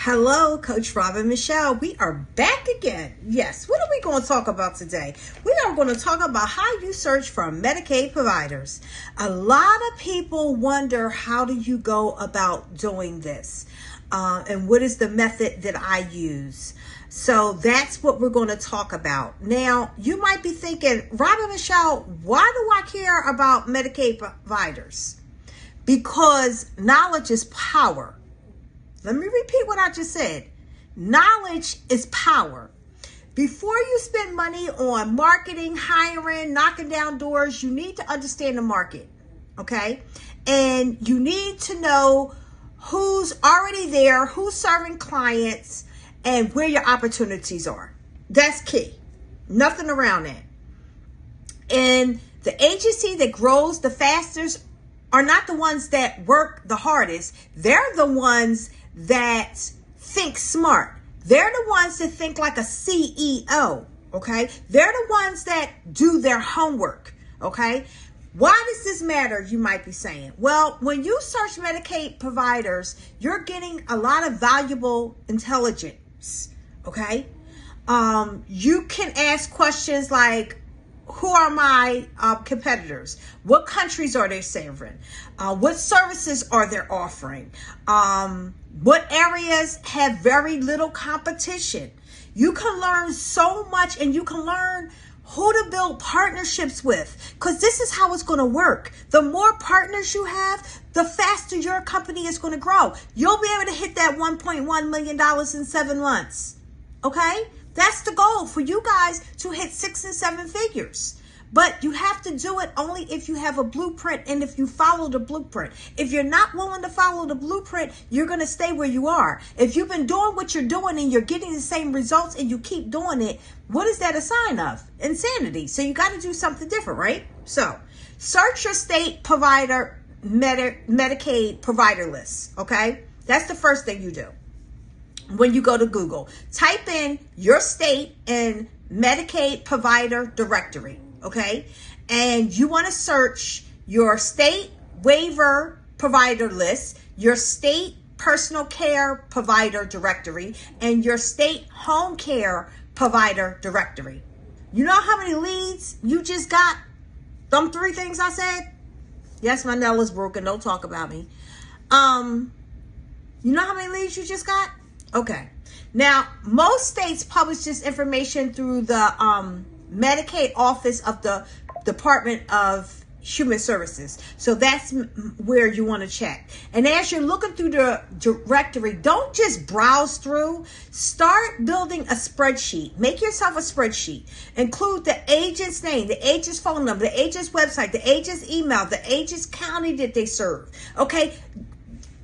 Hello, Coach Robin Michele. We are back again. Yes, what are we going to talk about today? We are going to talk about how you search for Medicaid providers. A lot of people wonder, how do you go about doing this? And what is the method that I use? So that's what we're going to talk about. Now, you might be thinking, Robin Michele, why do I care about Medicaid providers? Because knowledge is power. Let me repeat what I just said. Knowledge is power. Before you spend money on marketing, hiring, knocking down doors, you need to understand the market, okay? And you need to know who's already there, who's serving clients, and where your opportunities are. That's key. Nothing around that. And the agency that grows the fastest are not the ones that work the hardest. They're the ones that think smart. They're the ones that think like a CEO, okay? They're the ones that do their homework, okay? Why does this matter, you might be saying? Well, when you search Medicaid providers, you're getting a lot of valuable intelligence, okay? You can ask questions like, who are my competitors? What countries are they serving? What services are they offering? What areas have very little competition? You can learn so much, and you can learn who to build partnerships with, because this is how it's going to work. The more partners you have, the faster your company is going to grow. You'll be able to hit that $1.1 million in 7 months. Okay? That's the goal, for you guys to hit 6 and 7 figures. But you have to do it only if you have a blueprint and if you follow the blueprint. If you're not willing to follow the blueprint, you're going to stay where you are. If you've been doing what you're doing and you're getting the same results and you keep doing it, what is that a sign of? Insanity. So you got to do something different, right? So search your state provider, Medicaid provider list, okay? That's the first thing you do. When you go to Google, type in your state and Medicaid provider directory, okay? And you want to search your state waiver provider list, your state personal care provider directory, and your state home care provider directory. You know how many leads you just got? Them 3 things I said? Yes, my nail is broken. Don't talk about me. You know how many leads you just got? Okay. Now, most states publish this information through the Medicaid office of the Department of Human Services. So that's where you want to check. And as you're looking through the directory, don't just browse through. Start building a spreadsheet. Make yourself a spreadsheet. Include the agent's name, the agent's phone number, the agent's website, the agent's email, the agent's county that they serve. Okay?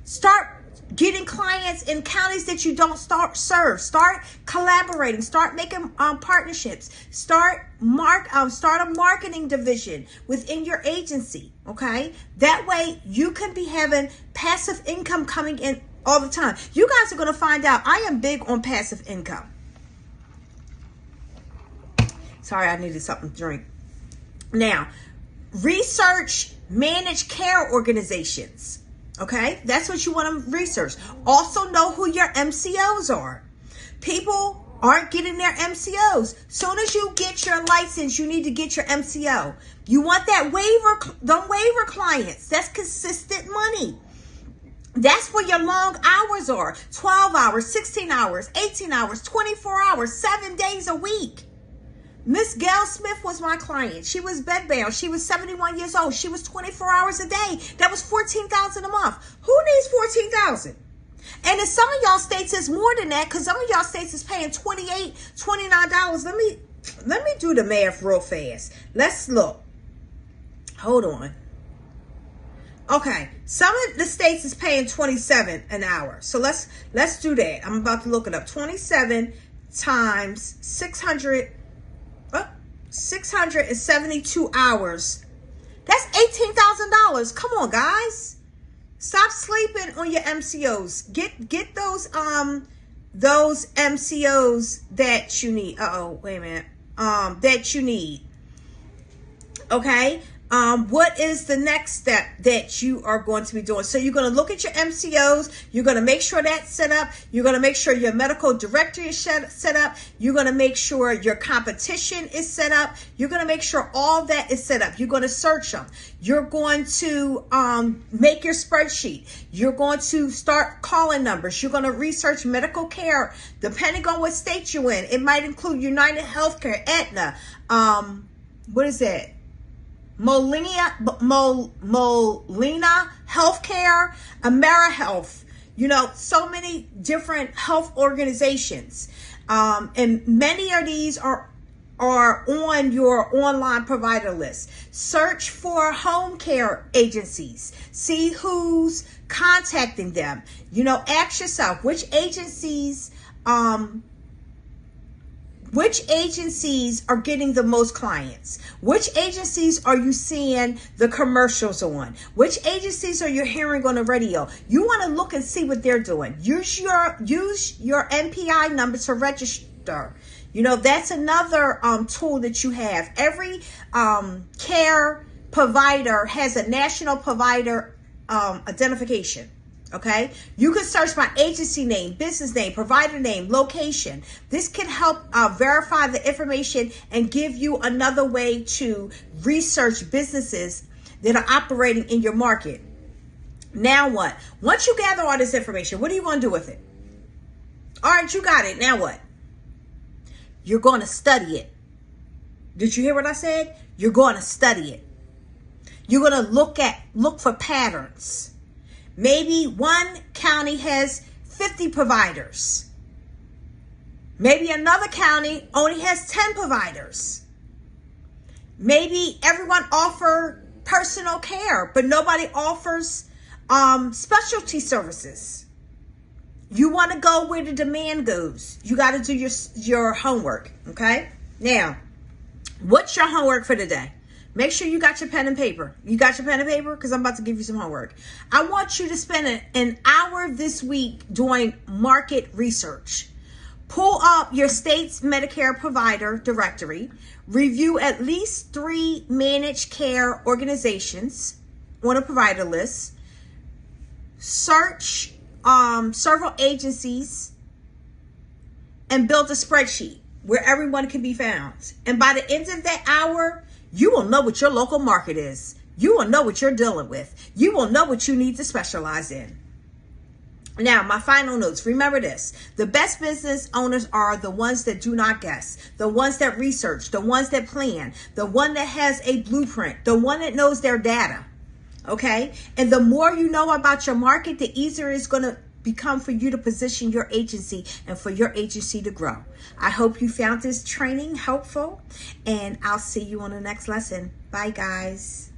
Start getting clients in counties that you don't serve. Start collaborating. Start making partnerships. Start a marketing division within your agency. Okay, that way you can be having passive income coming in all the time. You guys are going to find out I am big on passive income. Sorry, I needed something to drink. Now, research managed care organizations. Okay, that's what you want to research. Also know who your MCOs are. People aren't getting their MCOs. Soon as you get your license, you need to get your MCO. You want that waiver clients. That's consistent money. That's where your long hours are. 12 hours, 16 hours, 18 hours, 24 hours, 7 days a week. Miss Gail Smith was my client. She was bedbound. She was 71 years old. She was 24 hours a day. That was $14,000 a month. Who needs $14,000? And in some of y'all states, it's more than that, because some of y'all states is paying $28, $29. Let me do the math real fast. Let's look. Hold on. Okay, some of the states is paying $27 an hour. So let's do that. I'm about to look it up. 27 times 672 hours. That's $18,000. Come on, guys. Stop sleeping on your MCOs. Get those MCOs that you need. Wait a minute. That you need. Okay. what is the next step that you are going to be doing? So you're going to look at your MCOs. You're going to make sure that's set up. You're going to make sure your medical directory is set up. You're going to make sure your competition is set up. You're going to make sure all that is set up. You're going to search them. You're going to make your spreadsheet. You're going to start calling numbers. You're going to research medical care. Depending on what state you're in, it might include United Healthcare, Aetna, what is that? Molina Healthcare, AmeriHealth, so many different health organizations. And many of these are on your online provider list. Search for home care agencies. See who's contacting them. Ask yourself which agencies are getting the most clients? Which agencies are you seeing the commercials on? Which agencies are you hearing on the radio? You want to look and see what they're doing. Use your NPI number to register. That's another tool that you have. Every care provider has a national provider identification. Okay, you can search by agency name, business name, provider name, location. This can help verify the information and give you another way to research businesses that are operating in your market. Now what? Once you gather all this information, what are you going to do with it? All right, you got it. Now what? You're going to study it. Did you hear what I said? You're going to study it. You're going to look for patterns. Maybe one county has 50 providers. Maybe another county only has 10 providers. Maybe everyone offers personal care, but nobody offers specialty services. You want to go where the demand goes. You got to do your homework, okay? Now, what's your homework for today? Make sure you got your pen and paper. You got your pen and paper? Because I'm about to give you some homework. I want you to spend an hour this week doing market research. Pull up your state's Medicare provider directory. Review at least 3 managed care organizations on a provider list. Search several agencies and build a spreadsheet where everyone can be found. And by the end of that hour, you will know what your local market is. You will know what you're dealing with. You will know what you need to specialize in. Now, my final notes. Remember this. The best business owners are the ones that do not guess, the ones that research, the ones that plan, the one that has a blueprint, the one that knows their data. Okay? And the more you know about your market, the easier it's going to become for you to position your agency and for your agency to grow. I hope you found this training helpful, and I'll see you on the next lesson. Bye, guys.